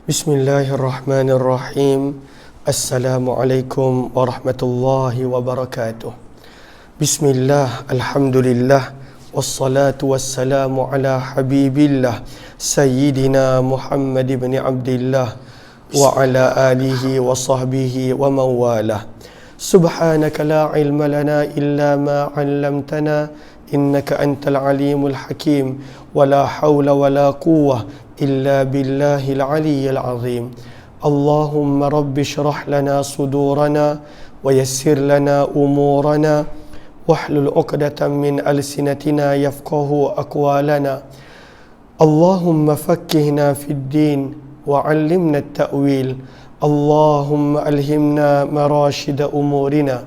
Bismillahirrahmanirrahim. Assalamualaikum warahmatullahi wabarakatuh. Bismillah, alhamdulillah, wassalatu wassalamu ala habibillah Sayyidina Muhammad ibn Abdillah wa ala alihi wa sahbihi wa mawalah. Subhanaka la ilma lana illa ma 'allamtana innaka antal alimul hakim wa la hawla wa la quwwah إلا بالله العلي العظيم. اللهم رب اشرح لنا صدورنا ويسر لنا أمورنا واحلل عقدة من ألسنتنا يفقه أقوالنا. اللهم فقهنا في الدين وعلمنا التأويل. اللهم ألهمنا مراشد أمورنا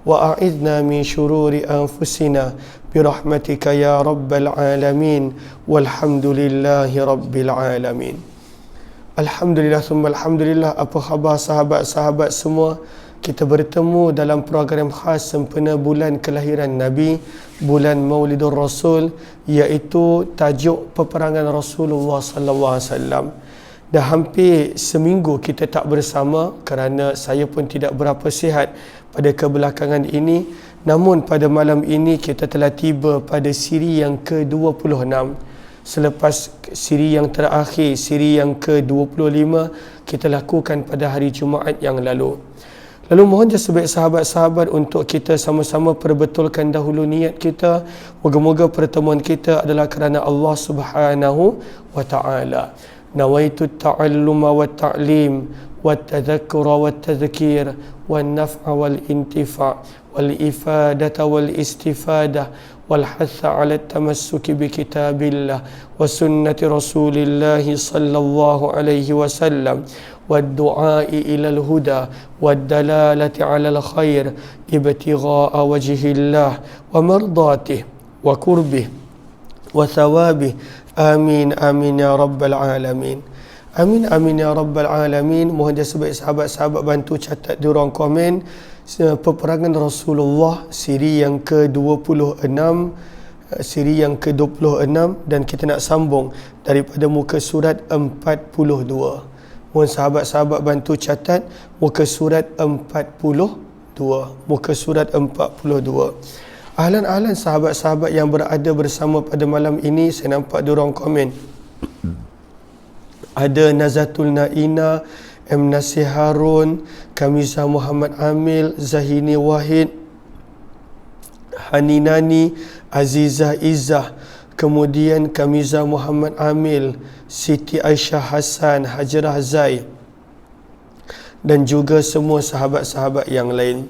وأعذنا من شرور أنفسنا برحمتك يا رب العالمين والحمد لله رب العالمين. Alhamdulillah summa alhamdulillah. Apa khabar sahabat-sahabat semua? Kita bertemu dalam program khas sempena bulan kelahiran Nabi, bulan Maulidur Rasul, iaitu tajuk peperangan Rasulullah sallallahu alaihi wasallam. Dah hampir seminggu kita tak bersama kerana saya pun tidak berapa sihat pada kebelakangan ini. Namun pada malam ini kita telah tiba pada siri yang ke-26. Selepas siri yang terakhir, siri yang ke-25 kita lakukan pada hari Jumaat yang lalu. Lalu mohon sebaik sahabat-sahabat untuk kita sama-sama perbetulkan dahulu niat kita. Moga-moga pertemuan kita adalah kerana Allah Subhanahu wa ta'ala. Nawaitu ta'alluma wa ta'lim wa tadhakkura wa tadhkir wa naf'a wal intifa' wal ifadata wal istifada wal hatha 'ala at-tamassuki bi kitabillah wa sunnati rasulillah sallallahu alaihi wasallam wad du'a'i ila al-huda wad dalalati 'ala al-khair ibtigha'a wajhillah wa mardatihi wa qurbih wa thawabih. Amin amin ya rabbal alamin. Amin amin ya rabbal alamin. Mohon sebaik sahabat-sahabat bantu catat di ruang komen peperangan Rasulullah siri yang ke-26, siri yang ke-26, dan kita nak sambung daripada muka surat 42. Mohon sahabat-sahabat bantu catat muka surat 42, muka surat 42. Ahlan-ahlan sahabat-sahabat yang berada bersama pada malam ini. Saya nampak di ruang komen ada Nazatul Naina, M. Nasir Harun, Kamizah Muhammad Amil, Zahini Wahid, Haninani, Azizah Izzah, kemudian Kamizah Muhammad Amil, Siti Aisyah Hassan, Hajarah Zai, dan juga semua sahabat-sahabat yang lain.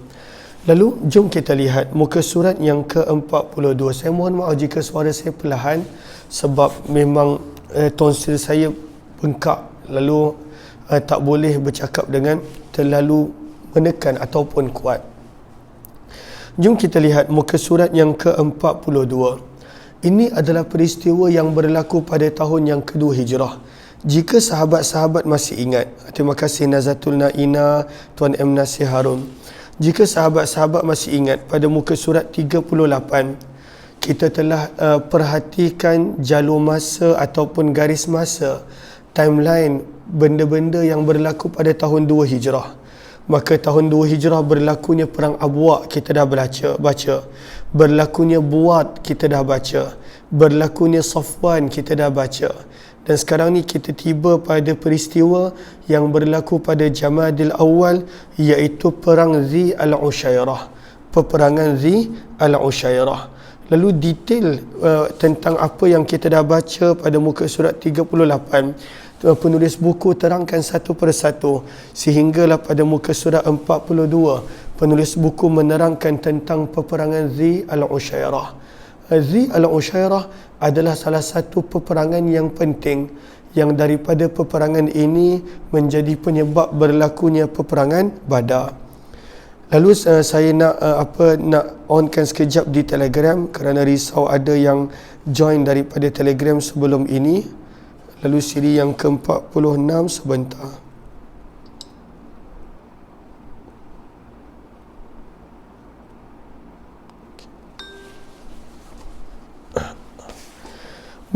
Lalu jom kita lihat muka surat yang ke-42. Saya mohon maaf jika suara saya perlahan sebab memang tonsil saya bengkak, lalu tak boleh bercakap dengan terlalu menekan ataupun kuat. Jom kita lihat muka surat yang ke-42. Ini adalah peristiwa yang berlaku pada tahun yang kedua Hijrah. Jika sahabat-sahabat masih ingat, terima kasih Nazatul Naina, Tuan M. Nasir Harun. Jika sahabat-sahabat masih ingat, pada muka surat 38 kita telah perhatikan jalur masa ataupun garis masa, timeline benda-benda yang berlaku pada tahun 2 Hijrah. Maka tahun 2 Hijrah berlakunya perang Abwa, kita dah baca. Berlakunya Buat, kita dah baca. Berlakunya Safwan, kita dah baca. Dan sekarang ni kita tiba pada peristiwa yang berlaku pada Jamadil Awal, iaitu perang Zi al-Ushairah, peperangan Zi al-Ushairah. Lalu detail tentang apa yang kita dah baca pada muka surat 38, penulis buku terangkan satu persatu sehinggalah pada muka surat 42 penulis buku menerangkan tentang peperangan Zi al-Ushairah. Zi al-Ushairah adalah salah satu peperangan yang penting, yang daripada peperangan ini menjadi penyebab berlakunya peperangan Badar. Lalu saya nak onkan sekejap di Telegram kerana risau ada yang join daripada Telegram sebelum ini. Lalu siri yang ke-46 sebentar.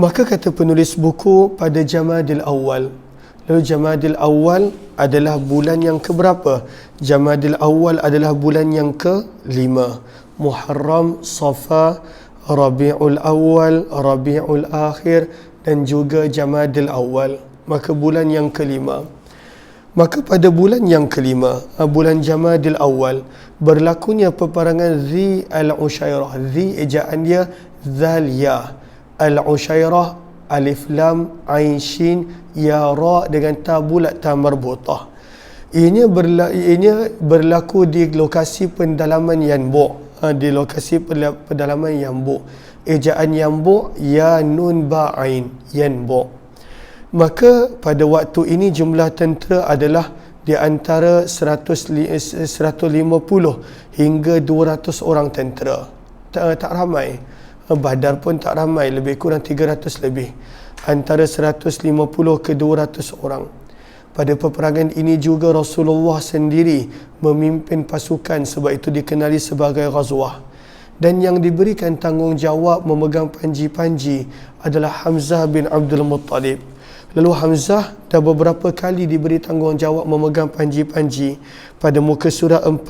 Maka kata penulis buku, pada Jamadil Awal, Lalu Jamadil Awal adalah bulan yang keberapa? Jamadil Awal adalah bulan yang ke-5. Muharram, Safa, Rabiul Awal, Rabiul Akhir dan juga Jamadil Awal. Maka bulan yang ke-5. Maka pada bulan yang ke-5, bulan Jamadil Awal, berlakunya peperangan Dhi Al-Ushairah. Dhi ejaan dia Zalia. Al-Ushairah, Alif Lam Ain Shin Ya Ra dengan ta bulat ta marbutah. Ianya berlaku di lokasi pendalaman Yanbu'. Di lokasi pendalaman Yanbu'. Ejaan Yanbu' Ya Nun Ba Ain Yanbu'. Maka pada waktu ini jumlah tentera adalah di antara 150 hingga 200 orang tentera. Tak ramai. Badar pun tak ramai, lebih kurang 300 lebih. Antara 150 ke 200 orang. Pada peperangan ini juga Rasulullah sendiri memimpin pasukan, sebab itu dikenali sebagai Ghazwah. Dan yang diberikan tanggungjawab memegang panji-panji adalah Hamzah bin Abdul Muttalib. Lalu Hamzah dah beberapa kali diberi tanggungjawab memegang panji-panji. Pada muka surat 40,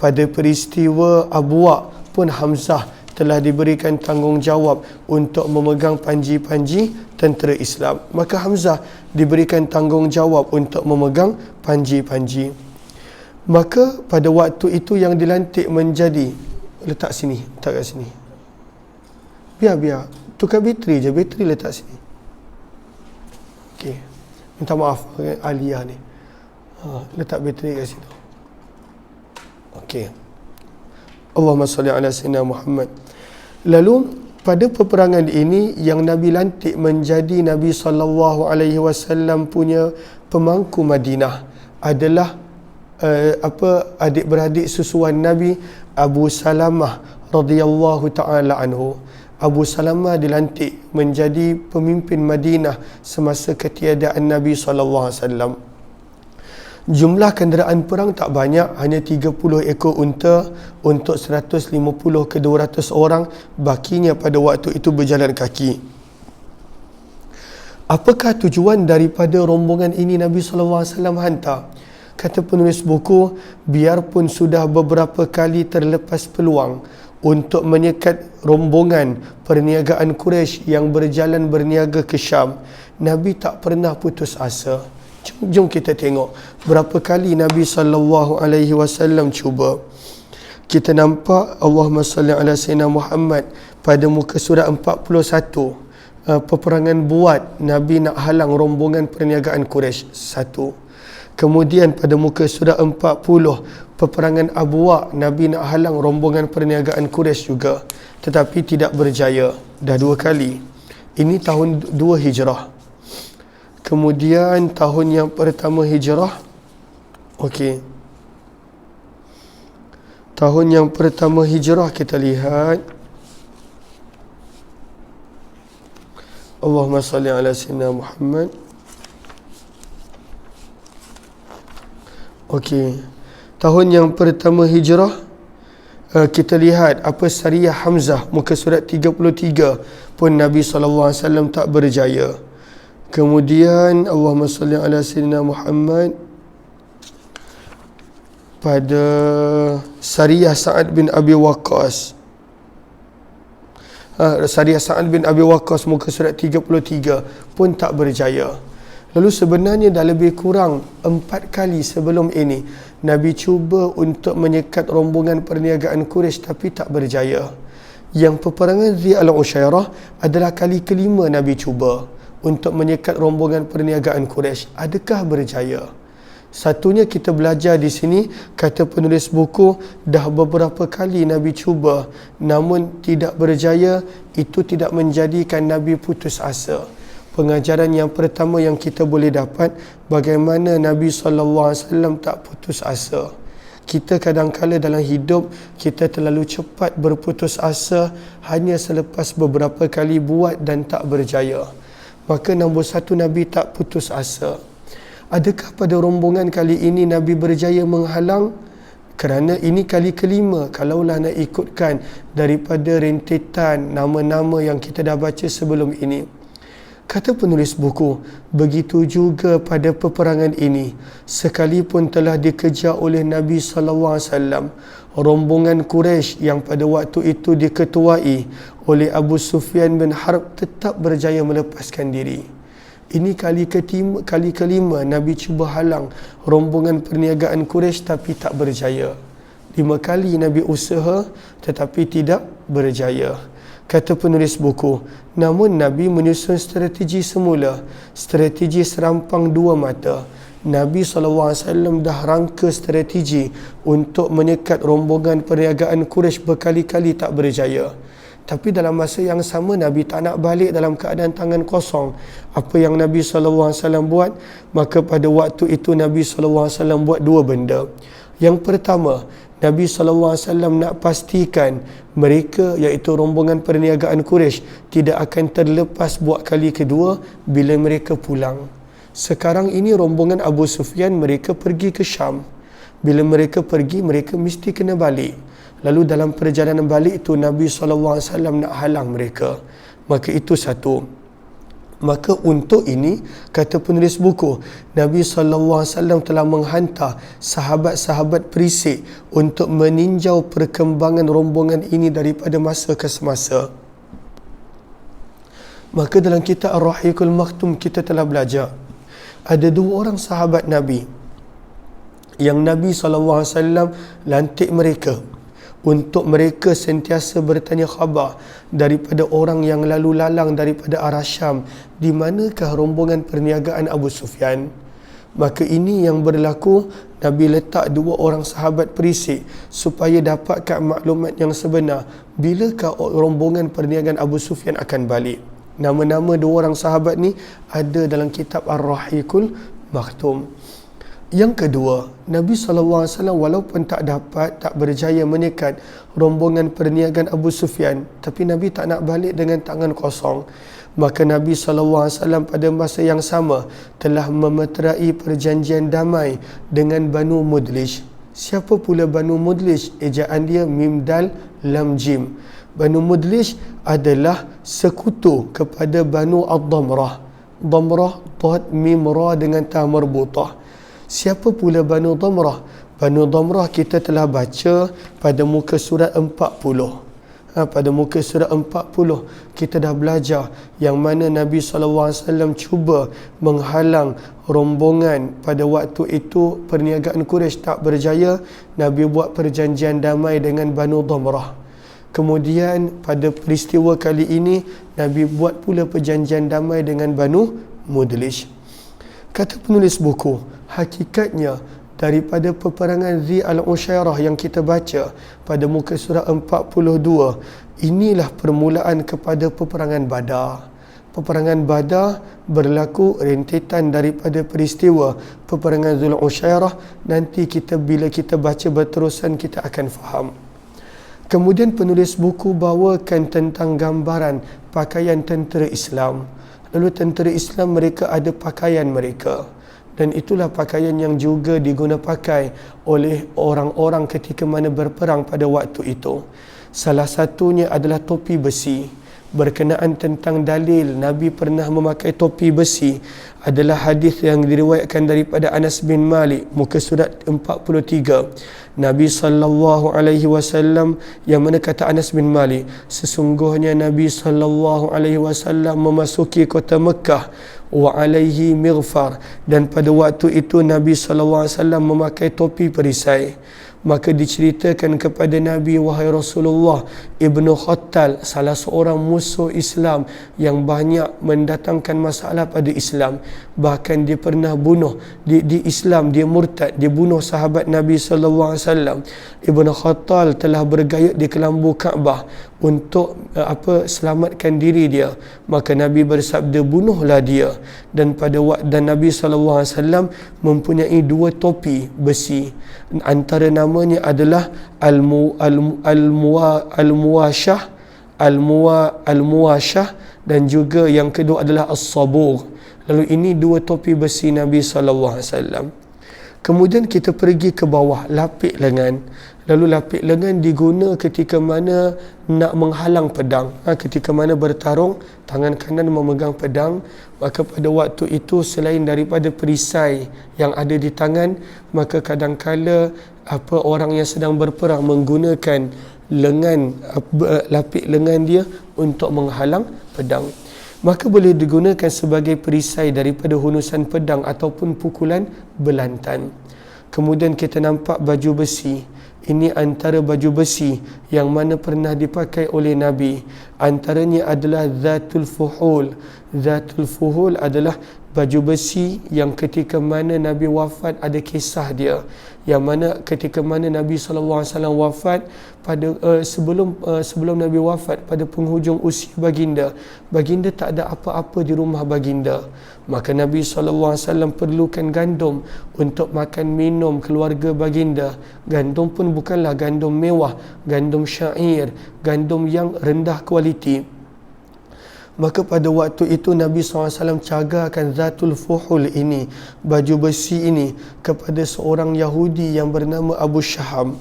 pada peristiwa Abwa pun Hamzah telah diberikan tanggungjawab untuk memegang panji-panji tentera Islam. Maka Hamzah diberikan tanggungjawab untuk memegang panji-panji. Maka pada waktu itu yang dilantik menjadi, letak sini, letak kat sini. Biar. Tukar bateri je, bateri letak sini. Okey. Minta maaf Alia ni. Letak bateri kat situ. Okey. Allahumma salli ala sayyidina Muhammad. Lalu pada peperangan ini yang Nabi lantik menjadi Nabi SAW punya pemangku Madinah adalah adik-beradik susuan Nabi, Abu Salamah radhiyallahu taala anhu. Abu Salamah dilantik menjadi pemimpin Madinah semasa ketiadaan Nabi SAW. Jumlah kenderaan perang tak banyak, hanya 30 ekor unta untuk 150 ke 200 orang, bakinya pada waktu itu berjalan kaki. Apakah tujuan daripada rombongan ini Nabi SAW hantar? Kata penulis buku, biarpun sudah beberapa kali terlepas peluang untuk menyekat rombongan perniagaan Quraisy yang berjalan berniaga ke Syam, Nabi tak pernah putus asa. Jom kita tengok berapa kali Nabi SAW cuba. Kita nampak Allahumma salli ala sayyidina Muhammad pada muka surat 41. Peperangan Buat, Nabi nak halang rombongan perniagaan Quraisy. 1. Kemudian pada muka surat 40, peperangan Abwa, Nabi nak halang rombongan perniagaan Quraisy juga, tetapi tidak berjaya. Dah 2 kali. Ini tahun 2 Hijrah. Kemudian tahun yang pertama Hijrah. Okey. Tahun yang pertama Hijrah kita lihat. Allahumma salli ala sayyidina Muhammad. Okey. Tahun yang pertama Hijrah, kita lihat apa Sariyah Hamzah muka surat 33 pun Nabi SAW tak berjaya. Kemudian Allahumma salli ala sayyidina Muhammad pada Sariyah Sa'ad bin Abi Waqqas. Sariyah Sa'ad bin Abi Waqqas muka surat 33 pun tak berjaya. Lalu sebenarnya dah lebih kurang 4 kali sebelum ini Nabi cuba untuk menyekat rombongan perniagaan Quraisy tapi tak berjaya. Yang peperangan Dhi Al-Ushairah adalah kali kelima Nabi cuba untuk menyekat rombongan perniagaan Quraisy. Adakah berjaya? Satunya kita belajar di sini, kata penulis buku, dah beberapa kali Nabi cuba namun tidak berjaya. Itu tidak menjadikan Nabi putus asa. Pengajaran yang pertama yang kita boleh dapat, bagaimana Nabi SAW tak putus asa. Kita kadang-kala dalam hidup, kita terlalu cepat berputus asa hanya selepas beberapa kali buat dan tak berjaya. Maka nombor 1, Nabi tak putus asa. Adakah pada rombongan kali ini Nabi berjaya menghalang? Kerana ini kali kelima, kalaulah nak ikutkan daripada rentetan nama-nama yang kita dah baca sebelum ini. Kata penulis buku, begitu juga pada peperangan ini, sekalipun telah dikejar oleh Nabi SAW, rombongan Quraisy yang pada waktu itu diketuai oleh Abu Sufyan bin Harb tetap berjaya melepaskan diri. Ini kali kelima Nabi cuba halang rombongan perniagaan Quraisy tapi tak berjaya. 5 kali Nabi usaha tetapi tidak berjaya. Kata penulis buku, namun Nabi menyusun strategi semula, strategi serampang 2 mata. Nabi SAW dah rangka strategi untuk menyekat rombongan perniagaan Quraisy berkali-kali tak berjaya. Tapi dalam masa yang sama, Nabi tak nak balik dalam keadaan tangan kosong. Apa yang Nabi SAW buat? Maka pada waktu itu Nabi SAW buat 2 benda. Yang pertama, Nabi SAW nak pastikan mereka, iaitu rombongan perniagaan Quraisy, tidak akan terlepas buat kali kedua bila mereka pulang. Sekarang ini rombongan Abu Sufyan, mereka pergi ke Syam. Bila mereka pergi, mereka mesti kena balik. Lalu dalam perjalanan balik itu Nabi SAW nak halang mereka. Maka itu satu. Maka untuk ini, kata penulis buku, Nabi SAW telah menghantar sahabat-sahabat perisik untuk meninjau perkembangan rombongan ini daripada masa ke semasa. Maka dalam kitab Ar-Rahiqul Maktum kita telah belajar, ada 2 orang sahabat Nabi yang Nabi SAW lantik mereka untuk mereka sentiasa bertanya khabar daripada orang yang lalu lalang daripada arah Syam, di manakah rombongan perniagaan Abu Sufyan. Maka ini yang berlaku, Nabi letak 2 orang sahabat perisik supaya dapatkan maklumat yang sebenar bilakah rombongan perniagaan Abu Sufyan akan balik. Nama-nama 2 orang sahabat ni ada dalam kitab Ar-Rahiqul Maktum. Yang kedua, Nabi SAW walaupun tak berjaya menyekat rombongan perniagaan Abu Sufyan, tapi Nabi tak nak balik dengan tangan kosong. Maka Nabi SAW pada masa yang sama telah memeterai perjanjian damai dengan Banu Mudlij. Siapa pula Banu Mudlij? Ejaan dia Mim Dal Lam Jim. Banu Mudlij adalah sekutu kepada Banu Ad-Damrah. Damrah, Tad, Mim, Ra dengan ta marbutah. Siapa pula Banu Damrah? Banu Damrah kita telah baca pada muka surat 40. Pada muka surat 40 kita dah belajar yang mana Nabi SAW cuba menghalang rombongan pada waktu itu perniagaan Quraisy tak berjaya. Nabi buat perjanjian damai dengan Banu Damrah. Kemudian pada peristiwa kali ini Nabi buat pula perjanjian damai dengan Banu Mudlij. Kata penulis buku, hakikatnya daripada peperangan Dhi al-Ushairah yang kita baca pada muka surat 42, inilah permulaan kepada peperangan Badar. Peperangan Badar berlaku rentetan daripada peristiwa peperangan Dhul Ushairah. Nanti bila kita baca berterusan kita akan faham. Kemudian penulis buku bawakan tentang gambaran pakaian tentera Islam. Lalu tentera Islam mereka ada pakaian mereka, dan itulah pakaian yang juga diguna pakai oleh orang-orang ketika mana berperang pada waktu itu. Salah satunya adalah topi besi. Berkenaan tentang dalil Nabi pernah memakai topi besi adalah hadis yang diriwayatkan daripada Anas bin Malik, muka surat 43. Nabi SAW, yang mana kata Anas bin Malik, sesungguhnya Nabi SAW memasuki kota Mekah wa alaihi mighfar, dan pada waktu itu Nabi SAW memakai topi perisai. Maka diceritakan kepada Nabi, wahai Rasulullah, Ibnu Khattal, salah seorang musuh Islam yang banyak mendatangkan masalah pada Islam, bahkan dia pernah bunuh di Islam, dia murtad, dia bunuh sahabat Nabi SAW. Ibnu Khattal telah bergayut di kelambu Kaabah untuk selamatkan diri dia. Maka Nabi bersabda, bunuhlah dia. Dan Nabi SAW mempunyai 2 topi besi. Antara namanya adalah Al-Muwashah, dan juga yang kedua adalah As-Sabur. Lalu ini 2 topi besi Nabi SAW. Kemudian kita pergi ke bawah, lapik lengan. Lalu lapik lengan diguna ketika mana nak menghalang pedang. Ketika mana bertarung, tangan kanan memegang pedang, maka pada waktu itu selain daripada perisai yang ada di tangan, maka kadangkala orang yang sedang berperang menggunakan lengan, lapik lengan dia untuk menghalang pedang. Maka boleh digunakan sebagai perisai daripada hunusan pedang ataupun pukulan belantan. Kemudian kita nampak baju besi. Ini antara baju besi yang mana pernah dipakai oleh Nabi. Antaranya adalah Zatul Fuhul. Zatul Fuhul adalah baju besi yang ketika mana Nabi wafat ada kisah dia. Yang mana ketika mana Nabi SAW wafat, pada sebelum Nabi wafat, pada penghujung usia baginda tak ada apa-apa di rumah baginda. Maka Nabi SAW perlukan gandum untuk makan minum keluarga baginda. Gandum pun bukanlah gandum mewah, gandum syair, gandum yang rendah kualiti. Maka pada waktu itu Nabi SAW cagarkan Zatul Fuhul ini, baju besi ini, kepada seorang Yahudi yang bernama Abu Syaham.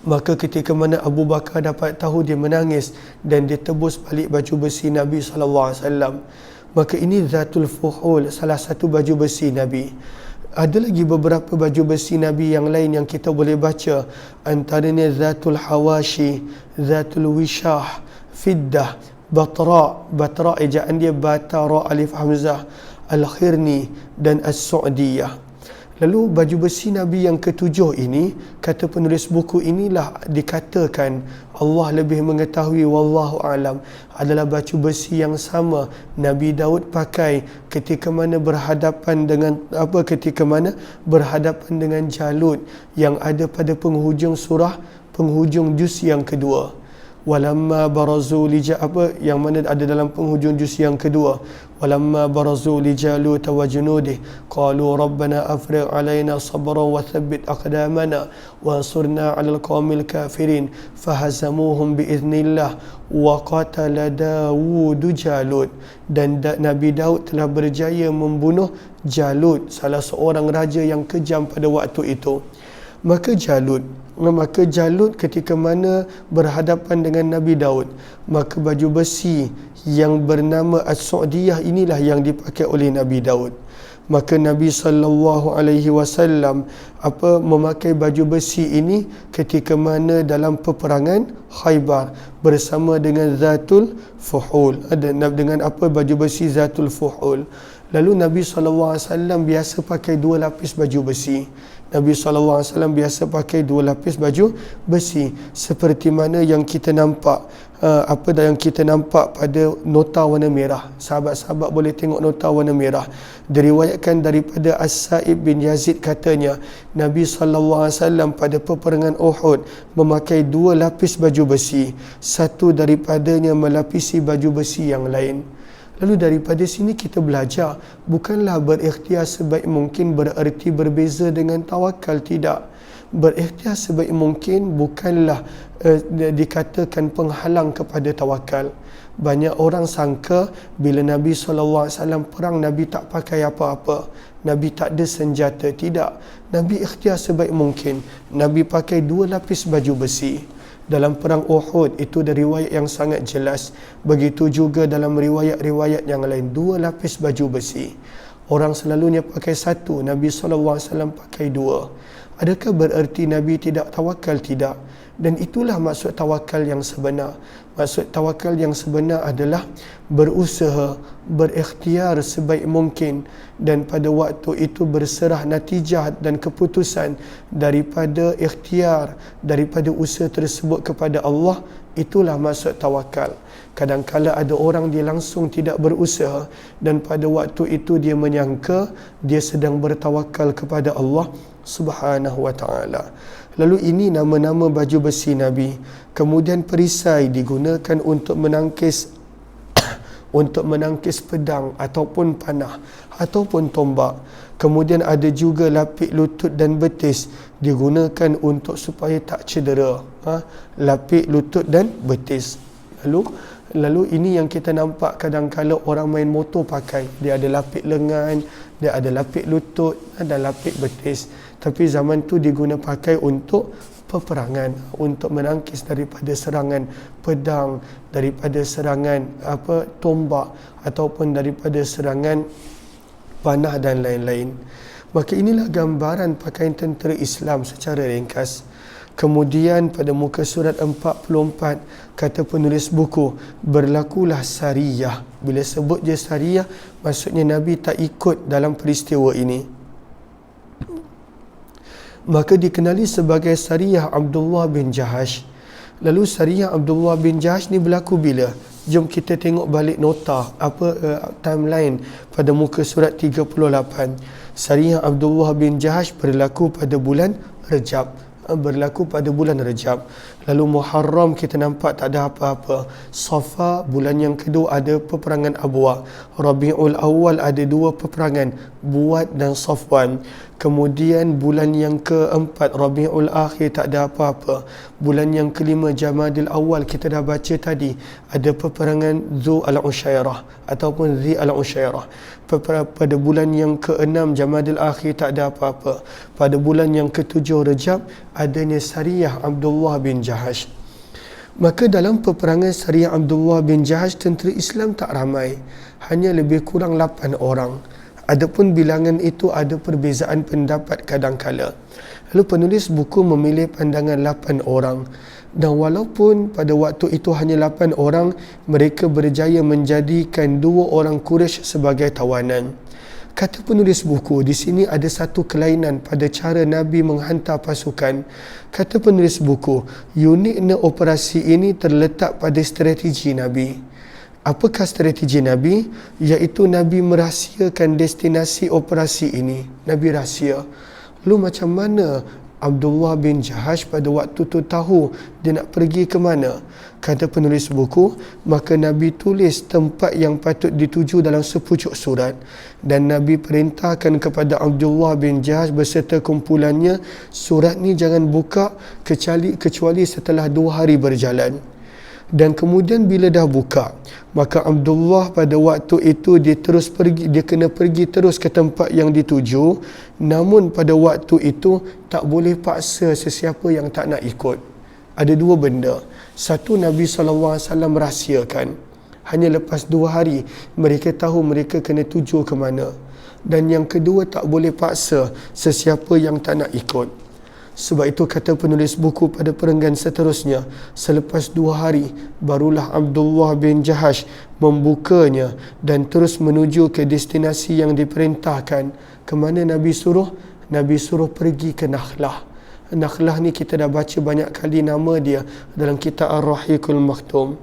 Maka ketika mana Abu Bakar dapat tahu, dia menangis dan dia tebus balik baju besi Nabi SAW. Maka ini Zatul Fuhul, salah satu baju besi Nabi. Ada lagi beberapa baju besi Nabi yang lain yang kita boleh baca. Antaranya Zatul Hawashi, Zatul Wishah, Fiddah, Batra ejaan dia Batara Alif Hamzah, Al-Khirni dan As-Su'diyah. Lalu baju besi Nabi yang ketujuh ini, kata penulis buku, inilah dikatakan Allah lebih mengetahui, wallahu alam, adalah baju besi yang sama Nabi Daud pakai ketika mana berhadapan dengan Jalut yang ada pada penghujung juz yang kedua. Walamma barazu yang mana ada dalam penghujung juz yang kedua. Walamma barazu li Jalut wa junudih qalu rabbana afrigh alaina sabran wa thabbit aqdamana wa ansurna 'alal qaumil kafirin fahazamuhum biiznillah wa qatala Daud Jalut. Dan Nabi Daud telah berjaya membunuh Jalut, salah seorang raja yang kejam pada waktu itu. Maka Jalut ketika mana berhadapan dengan Nabi Daud, maka baju besi yang bernama As-Su'diyah inilah yang dipakai oleh Nabi Daud. Maka Nabi SAW memakai baju besi ini ketika mana dalam peperangan Khaybar bersama dengan Zatul Fuhul, dengan baju besi Zatul Fuhul. Lalu Nabi SAW biasa pakai dua lapis baju besi. Nabi SAW biasa pakai dua lapis baju besi, seperti mana yang kita nampak pada nota warna merah. Sahabat-sahabat boleh tengok nota warna merah. Diriwayatkan daripada As-Sa'ib bin Yazid, katanya Nabi SAW pada peperangan Uhud memakai dua lapis baju besi, satu daripadanya melapisi baju besi yang lain. Lalu daripada sini kita belajar, bukanlah berikhtiar sebaik mungkin bererti berbeza dengan tawakal, tidak. Berikhtiar sebaik mungkin bukanlah dikatakan penghalang kepada tawakal. Banyak orang sangka bila Nabi SAW perang, Nabi tak pakai apa-apa, Nabi tak ada senjata. Tidak, Nabi ikhtiar sebaik mungkin. Nabi pakai dua lapis baju besi. Dalam perang Uhud itu dari riwayat yang sangat jelas. Begitu juga dalam riwayat-riwayat yang lain, dua lapis baju besi. Orang selalunya pakai satu, Nabi SAW pakai dua. Adakah bererti Nabi tidak tawakal? Tidak. Dan itulah maksud tawakal yang sebenar. Maksud tawakal yang sebenar adalah berusaha, berikhtiar sebaik mungkin, dan pada waktu itu berserah natijah dan keputusan daripada ikhtiar, daripada usaha tersebut kepada Allah. Itulah maksud tawakal. Kadang-kala ada orang dia langsung tidak berusaha, dan pada waktu itu dia menyangka dia sedang bertawakal kepada Allah Subhanahu wa ta'ala. Lalu ini nama-nama baju besi Nabi. Kemudian perisai digunakan untuk menangkis pedang ataupun panah ataupun tombak. Kemudian ada juga lapik lutut dan betis digunakan untuk supaya tak cedera. Lapik lutut dan betis. Lalu Lalu ini yang kita nampak kadang-kala orang main motor pakai. Dia ada lapik lengan, dia ada lapik lutut, ada lapik betis. Tapi zaman tu diguna pakai untuk peperangan, untuk menangkis daripada serangan pedang, daripada serangan tombak, ataupun daripada serangan panah dan lain-lain. Maka inilah gambaran pakaian tentera Islam secara ringkas. Kemudian pada muka surat 44 kata penulis buku, berlakulah sariyah. Bila sebut je sariyah, maksudnya Nabi tak ikut dalam peristiwa ini. Maka dikenali sebagai sariyah Abdullah bin Jahash. Lalu sariyah Abdullah bin Jahash ni berlaku bila? Jom kita tengok balik nota timeline pada muka surat 38. Sariyah Abdullah bin Jahash berlaku pada bulan Rejab. Lalu Muharram kita nampak tak ada apa-apa. Safa bulan yang kedua ada peperangan Abwa. Rabiul Awal ada 2 peperangan, Buat dan Safwan. Kemudian bulan yang keempat Rabiul Akhir tak ada apa-apa. Bulan yang kelima Jamadil Awal kita dah baca tadi, ada peperangan Zu al-Ushairah ataupun Zi al-Ushairah. Pada bulan yang keenam Jamadil Akhir tak ada apa-apa. Pada bulan yang ketujuh Rejab adanya sariyah Abdullah bin Jahash. Maka dalam peperangan sariyah Abdullah bin Jahash, tentera Islam tak ramai, hanya lebih kurang 8 orang. Adapun bilangan itu ada perbezaan pendapat kadangkala. Lalu penulis buku memilih pandangan 8 orang. Dan walaupun pada waktu itu hanya 8 orang, mereka berjaya menjadikan 2 orang Quraisy sebagai tawanan. Kata penulis buku, di sini ada satu kelainan pada cara Nabi menghantar pasukan. Kata penulis buku, uniknya operasi ini terletak pada strategi Nabi. Apakah strategi Nabi? Iaitu Nabi merahsiakan destinasi operasi ini. Nabi rahsia. Lalu macam mana Abdullah bin Jahash pada waktu tu tahu dia nak pergi ke mana? Kata penulis buku, maka Nabi tulis tempat yang patut dituju dalam sepucuk surat. Dan Nabi perintahkan kepada Abdullah bin Jahash beserta kumpulannya, surat ni jangan buka kecuali setelah 2 hari berjalan. Dan kemudian bila dah buka, maka Abdullah pada waktu itu dia kena pergi terus ke tempat yang dituju. Namun pada waktu itu tak boleh paksa sesiapa yang tak nak ikut. Ada 2 benda. Satu, Nabi SAW rahsiakan. Hanya lepas 2 hari mereka tahu mereka kena tuju ke mana. Dan yang kedua, tak boleh paksa sesiapa yang tak nak ikut. Sebab itu kata penulis buku pada perenggan seterusnya, selepas 2 hari barulah Abdullah bin Jahash membukanya dan terus menuju ke destinasi yang diperintahkan. Ke mana Nabi suruh? Nabi suruh pergi ke Nakhlah. Nakhlah ni kita dah baca banyak kali nama dia dalam kitab Ar-Rahiqul Maktum.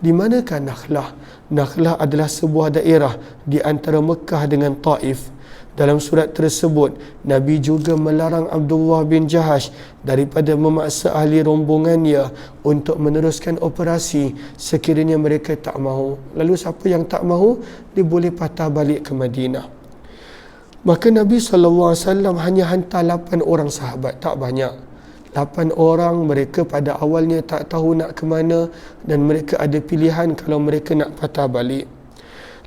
Di manakah Nakhlah? Nakhlah adalah sebuah daerah di antara Mekah dengan Taif. Dalam surat tersebut, Nabi juga melarang Abdullah bin Jahash daripada memaksa ahli rombongannya untuk meneruskan operasi sekiranya mereka tak mahu. Lalu siapa yang tak mahu, dia boleh patah balik ke Madinah. Maka Nabi SAW hanya hantar 8 orang sahabat, tak banyak. 8 orang, mereka pada awalnya tak tahu nak ke mana dan mereka ada pilihan kalau mereka nak patah balik.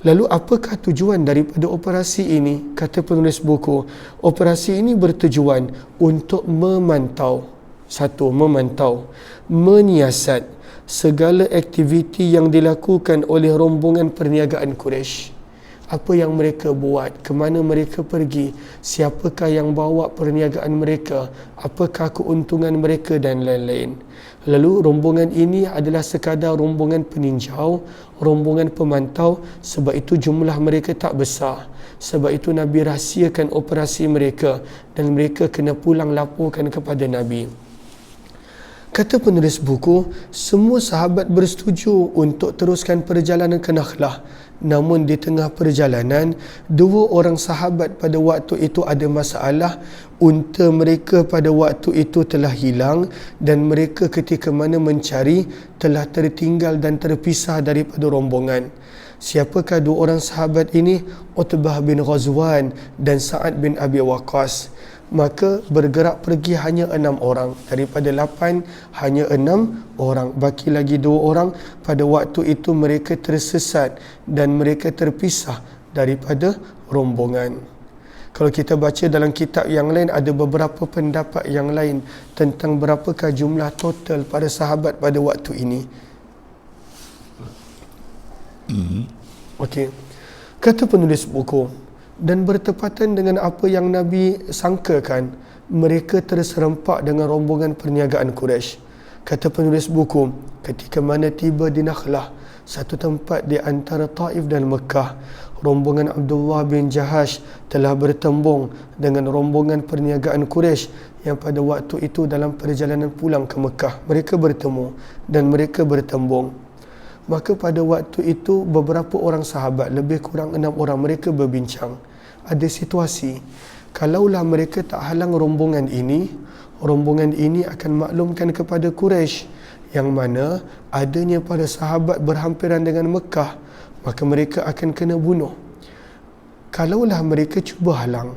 Lalu apakah tujuan daripada operasi ini? Kata penulis buku, operasi ini bertujuan untuk memantau. Satu, memantau, menyiasat segala aktiviti yang dilakukan oleh rombongan perniagaan Quraisy. Apa yang mereka buat, ke mana mereka pergi, siapakah yang bawa perniagaan mereka, apakah keuntungan mereka dan lain-lain. Lalu rombongan ini adalah sekadar rombongan peninjau, rombongan pemantau, sebab itu jumlah mereka tak besar. Sebab itu Nabi rahsiakan operasi mereka dan mereka kena pulang laporkan kepada Nabi. Kata penulis buku, semua sahabat bersetuju untuk teruskan perjalanan ke Nakhlah. Namun di tengah perjalanan, 2 orang sahabat pada waktu itu ada masalah. Unta mereka pada waktu itu telah hilang dan mereka ketika mana mencari telah tertinggal dan terpisah daripada rombongan. Siapakah 2 orang sahabat ini? Utbah bin Ghazwan dan Sa'ad bin Abi Waqqas. maka bergerak pergi hanya 6 orang. Daripada 8 hanya 6 orang, baki lagi 2 orang. Pada waktu itu mereka tersesat dan mereka terpisah daripada rombongan. Kalau kita baca dalam kitab yang lain, ada beberapa pendapat yang lain tentang berapakah jumlah total para sahabat pada waktu ini. Okey. Kata penulis buku, dan bertepatan dengan apa yang Nabi sangkakan, mereka terserempak dengan rombongan perniagaan Quraisy. Kata penulis buku, ketika mana tiba di Nakhlah, satu tempat di antara Taif dan Mekah, rombongan Abdullah bin Jahash telah bertembung dengan rombongan perniagaan Quraisy yang pada waktu itu dalam perjalanan pulang ke Mekah. Mereka bertemu dan mereka bertembung. Maka pada waktu itu beberapa orang sahabat, lebih kurang 6 orang, mereka berbincang. Ada situasi, kalaulah mereka tak halang rombongan ini akan maklumkan kepada Quraisy yang mana adanya para sahabat berhampiran dengan Mekah, maka mereka akan kena bunuh. Kalaulah mereka cuba halang,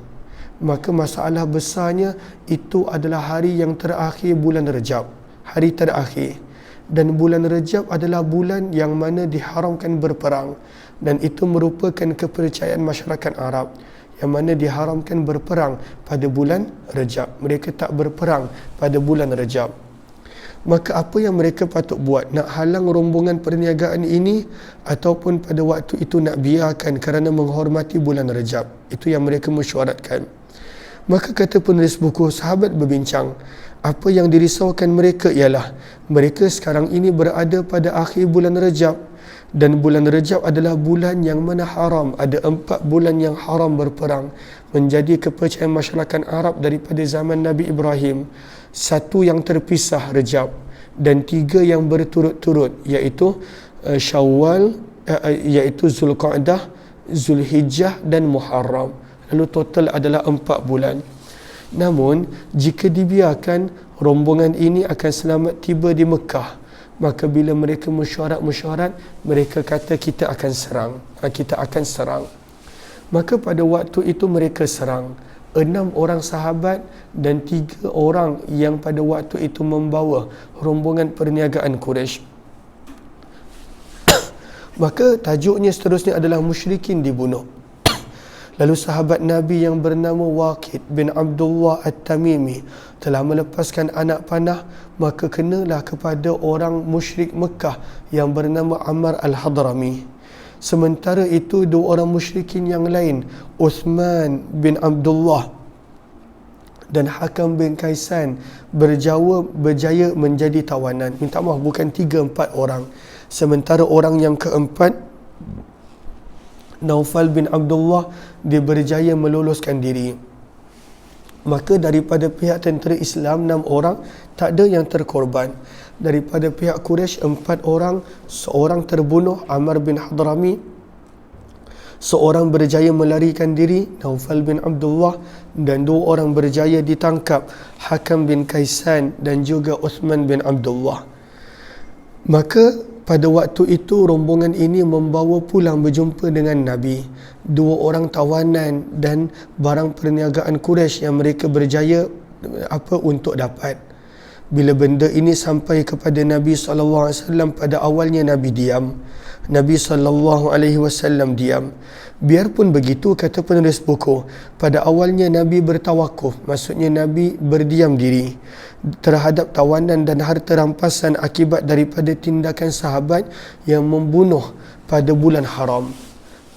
maka masalah besarnya itu adalah hari yang terakhir bulan Rejab, hari terakhir. Dan bulan Rejab adalah bulan yang mana diharamkan berperang, dan itu merupakan kepercayaan masyarakat Arab yang mana diharamkan berperang pada bulan Rejab. Mereka tak berperang pada bulan Rejab. Maka apa yang mereka patut buat? Nak halang rombongan perniagaan ini ataupun pada waktu itu nak biarkan kerana menghormati bulan Rejab? Itu yang mereka mesyuaratkan. Maka kata penulis buku, sahabat berbincang. Apa yang dirisaukan mereka ialah mereka sekarang ini berada pada akhir bulan Rejab, dan bulan Rejab adalah bulan yang mana haram. Ada 4 bulan yang haram berperang, menjadi kepercayaan masyarakat Arab daripada zaman Nabi Ibrahim. 1 yang terpisah Rejab dan 3 yang berturut-turut, iaitu Syawal, iaitu Zulqa'dah, Zulhijjah dan Muharram. Lalu total adalah 4 bulan. Namun jika dibiarkan, rombongan ini akan selamat tiba di Mekah. Maka bila mereka mesyuarat, mereka kata kita akan serang. Maka pada waktu itu mereka serang 6 orang sahabat dan 3 orang yang pada waktu itu membawa rombongan perniagaan Quraisy. Maka tajuknya seterusnya adalah musyrikin dibunuh. Lalu sahabat Nabi yang bernama Waqid bin Abdullah At-Tamimi telah melepaskan anak panah, maka kenalah kepada orang musyrik Mekah yang bernama Ammar Al-Hadrami. Sementara itu 2 orang musyrikin yang lain, Uthman bin Abdullah dan Hakam bin Kaisan, berjaya menjadi tawanan. Minta maaf, bukan 3-4 orang. Sementara orang yang keempat, Naufal bin Abdullah, dia berjaya meloloskan diri. Maka daripada pihak tentera Islam 6 orang, tak ada yang terkorban. Daripada pihak Quraisy 4 orang, seorang terbunuh, Ammar bin Hadrami. Seorang berjaya melarikan diri, Naufal bin Abdullah, dan 2 orang berjaya ditangkap, Hakam bin Kaisan dan juga Uthman bin Abdullah. Maka pada waktu itu rombongan ini membawa pulang berjumpa dengan Nabi 2 orang tawanan dan barang perniagaan Quraisy yang mereka berjaya untuk dapat. Bila benda ini sampai kepada Nabi SAW, pada awalnya Nabi diam. Nabi SAW diam. Biarpun begitu, kata penulis buku, pada awalnya Nabi bertawakuf, maksudnya Nabi berdiam diri terhadap tawanan dan harta rampasan akibat daripada tindakan sahabat yang membunuh pada bulan haram.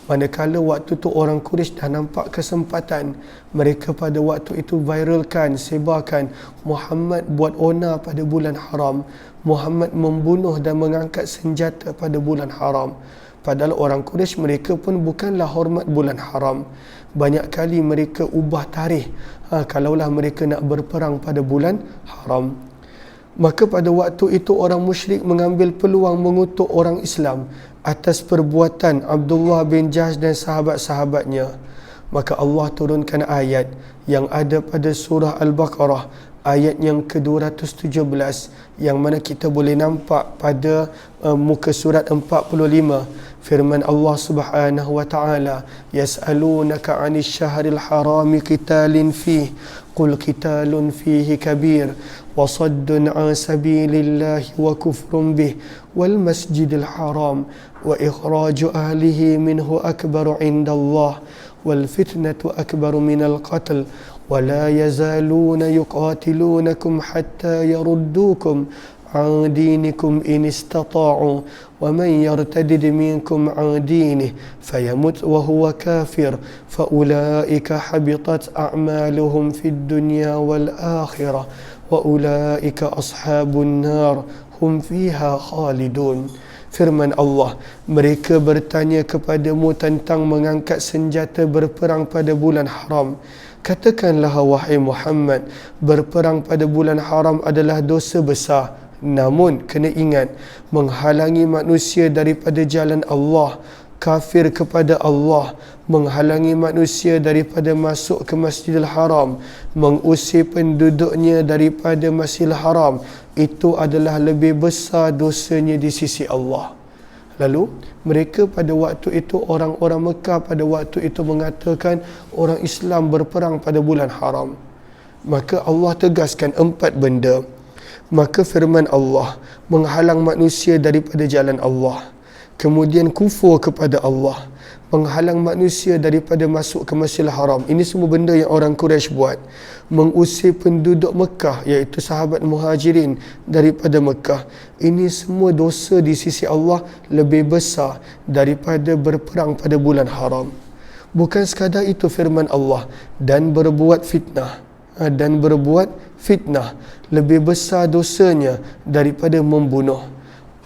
Manakala waktu tu orang Quraisy dah nampak kesempatan, mereka pada waktu itu viralkan, sebarkan Muhammad buat onar pada bulan haram, Muhammad membunuh dan mengangkat senjata pada bulan haram. Padahal orang Quraisy mereka pun bukanlah hormat bulan haram. Banyak kali mereka ubah tarikh kalaulah mereka nak berperang pada bulan haram. Maka pada waktu itu orang musyrik mengambil peluang mengutuk orang Islam atas perbuatan Abdullah bin Jahsh dan sahabat-sahabatnya. Maka Allah turunkan ayat yang ada pada surah Al-Baqarah, ayat yang ke-217, yang mana kita boleh nampak pada muka surat 45, Firman Allah Subhanahu wa taala, yas'alunaka 'anil syahril harami qitalin fihi qul qitalun fihi kabir wa saddun 'an sabilillahi wa kufrun bihi wal masjidil haram wa ikhraju ahlihi minhu akbaru 'indallah wal fitnatu akbaru minal qatl wa la yazaluna yuqatilunakum hatta yaruddukum عن دينكم إن استطاعوا ومن يرتد منكم عن دينه فيمت وهو كافر فأولئك حبطت أعمالهم في الدنيا والآخرة وأولئك أصحاب النار هم فيها خالدون. Firman Allah, mereka bertanya kepadamu tentang mengangkat senjata berperang pada bulan haram. Katakanlah wahai Muhammad, berperang pada bulan haram adalah dosa besar. Namun kena ingat, menghalangi manusia daripada jalan Allah, kafir kepada Allah, menghalangi manusia daripada masuk ke Masjidil Haram, mengusir penduduknya daripada Masjidil Haram, itu adalah lebih besar dosanya di sisi Allah. Lalu mereka pada waktu itu, orang-orang Mekah pada waktu itu mengatakan orang Islam berperang pada bulan haram. Maka Allah tegaskan 4 benda. Maka firman Allah, menghalang manusia daripada jalan Allah, kemudian kufur kepada Allah, menghalang manusia daripada masuk ke Masjidil Haram. Ini semua benda yang orang Quraisy buat. Mengusir penduduk Mekah, iaitu sahabat Muhajirin daripada Mekah. Ini semua dosa di sisi Allah lebih besar daripada berperang pada bulan haram. Bukan sekadar itu firman Allah, dan berbuat fitnah. Dan berbuat fitnah lebih besar dosanya daripada membunuh.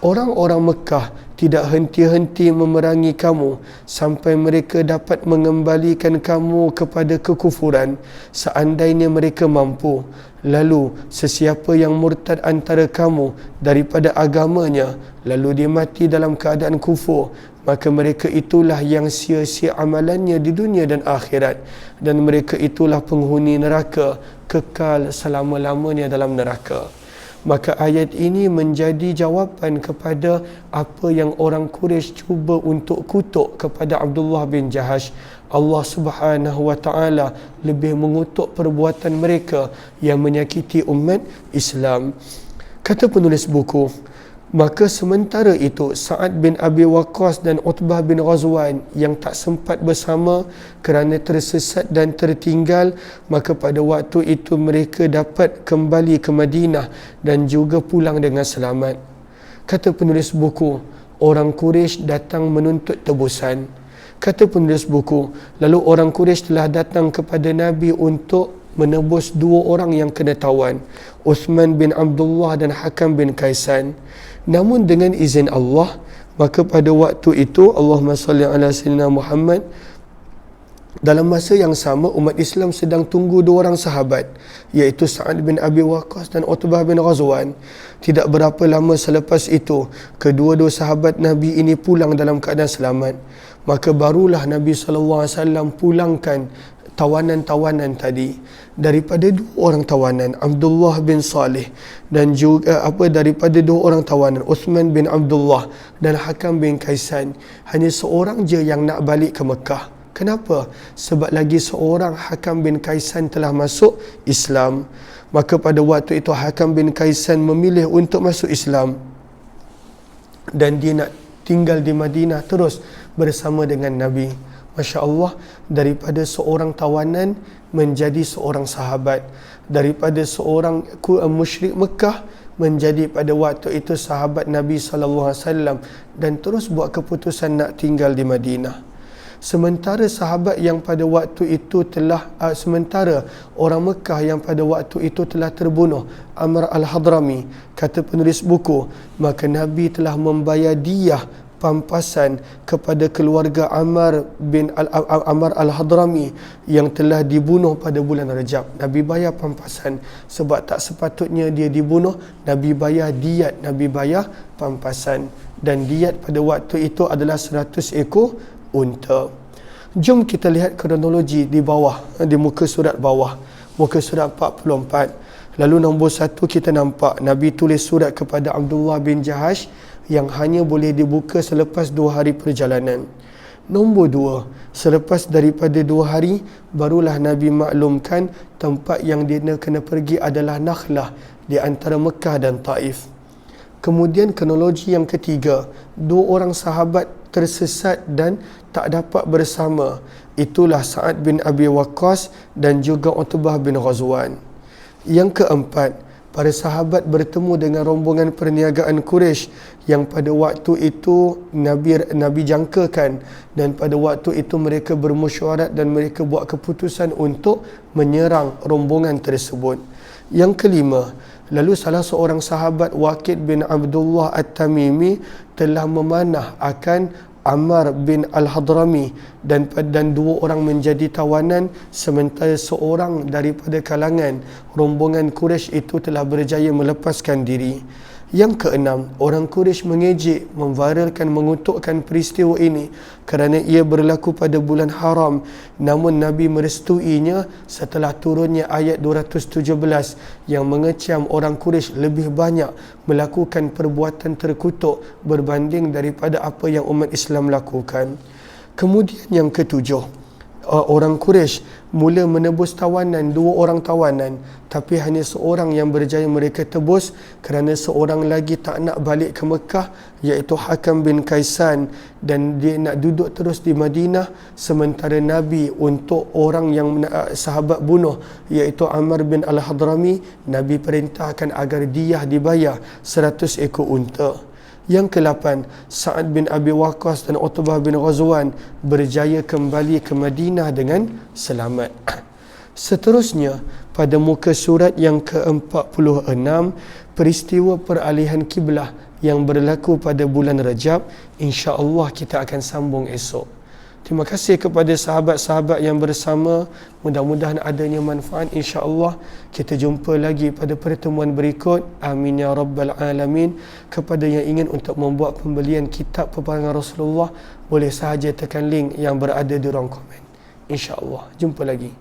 Orang-orang Mekah tidak henti-henti memerangi kamu sampai mereka dapat mengembalikan kamu kepada kekufuran seandainya mereka mampu. Lalu sesiapa yang murtad antara kamu daripada agamanya, lalu dia mati dalam keadaan kufur, maka mereka itulah yang sia-sia amalannya di dunia dan akhirat, dan mereka itulah penghuni neraka, kekal selama-lamanya dalam neraka. Maka ayat ini menjadi jawapan kepada apa yang orang Quraisy cuba untuk kutuk kepada Abdullah bin Jahash. Allah Subhanahu wa taala lebih mengutuk perbuatan mereka yang menyakiti umat Islam. Kata penulis buku, maka sementara itu Sa'ad bin Abi Waqqas dan Utbah bin Ghazwan yang tak sempat bersama kerana tersesat dan tertinggal, maka pada waktu itu mereka dapat kembali ke Madinah dan juga pulang dengan selamat. Kata penulis buku, orang Quraisy datang menuntut tebusan. Kata penulis buku, lalu orang Quraisy telah datang kepada Nabi untuk menebus 2 orang yang kena tawan, Uthman bin Abdullah dan Hakam bin Kaisan. Namun dengan izin Allah, maka pada waktu itu, Allahumma salli ala sayyidina Muhammad, dalam masa yang sama umat Islam sedang tunggu 2 orang sahabat, iaitu Sa'ad bin Abi Waqqas dan Utbah bin Ghazwan. Tidak berapa lama selepas itu, kedua-dua sahabat Nabi ini pulang dalam keadaan selamat. Maka barulah Nabi SAW pulangkan tawanan-tawanan tadi. Daripada 2 orang tawanan, Abdullah bin Salih, dan juga daripada 2 orang tawanan, Uthman bin Abdullah dan Hakam bin Kaisan, hanya seorang je yang nak balik ke Mekah. Kenapa? Sebab lagi seorang, Hakam bin Kaisan, telah masuk Islam. Maka pada waktu itu Hakam bin Kaisan memilih untuk masuk Islam, dan dia nak tinggal di Madinah terus bersama dengan Nabi. Masya Allah, daripada seorang tawanan menjadi seorang sahabat, daripada seorang musyrik Mekah menjadi pada waktu itu sahabat Nabi SAW, dan terus buat keputusan nak tinggal di Madinah. Sementara sahabat yang pada waktu itu sementara orang Mekah yang pada waktu itu telah terbunuh, Amr al-Hadrami, kata penulis buku, maka Nabi telah membayar diyah pampasan kepada keluarga Amr al-Hadrami yang telah dibunuh pada bulan Rajab. Nabi bayar pampasan sebab tak sepatutnya dia dibunuh. Nabi bayar diyat, Nabi bayar pampasan, dan diyat pada waktu itu adalah 100 ekor unta. Jom kita lihat kronologi di bawah, di muka surat bawah, muka surat 44. Lalu nombor 1 kita nampak Nabi tulis surat kepada Abdullah bin Jahash yang hanya boleh dibuka selepas 2 hari perjalanan. Nombor 2, selepas daripada 2 hari, barulah Nabi maklumkan tempat yang dia kena pergi adalah Nakhlah di antara Mekah dan Taif. Kemudian kronologi yang ketiga, 2 orang sahabat tersesat dan tak dapat bersama. Itulah Sa'ad bin Abi Waqqas dan juga Utbah bin Ghazwan. Yang keempat, para sahabat bertemu dengan rombongan perniagaan Quraisy yang pada waktu itu Nabi jangkakan, dan pada waktu itu mereka bermesyuarat dan mereka buat keputusan untuk menyerang rombongan tersebut. Yang kelima, lalu salah seorang sahabat Waqid bin Abdullah At-Tamimi telah memanah akan Ammar bin Al-Hadrami dan 2 orang menjadi tawanan, sementara seorang daripada kalangan rombongan Quraisy itu telah berjaya melepaskan diri. Yang keenam, orang Quraisy mengejek, memviralkan, mengutukkan peristiwa ini kerana ia berlaku pada bulan haram, namun Nabi merestuinya setelah turunnya ayat 217 yang mengecam orang Quraisy lebih banyak melakukan perbuatan terkutuk berbanding daripada apa yang umat Islam lakukan. Kemudian yang ketujuh, orang Quraisy mula menebus tawanan, 2 orang tawanan, tapi hanya seorang yang berjaya mereka tebus kerana seorang lagi tak nak balik ke Mekah, iaitu Hakam bin Kaisan, dan dia nak duduk terus di Madinah, sementara Nabi untuk orang yang sahabat bunuh iaitu Ammar bin Al-Hadrami, Nabi perintahkan agar diyah dibayar 100 ekor unta. Yang ke-8, Sa'ad bin Abi Waqqas dan Utbah bin Ghazwan berjaya kembali ke Madinah dengan selamat. Seterusnya, pada muka surat yang ke-46, peristiwa peralihan kiblah yang berlaku pada bulan Rajab, insya-Allah kita akan sambung esok. Terima kasih kepada sahabat-sahabat yang bersama. Mudah-mudahan adanya manfaat, insya-Allah. Kita jumpa lagi pada pertemuan berikut. Amin ya rabbal alamin. Kepada yang ingin untuk membuat pembelian kitab peperangan Rasulullah, boleh sahaja tekan link yang berada di ruang komen. Insya-Allah. Jumpa lagi.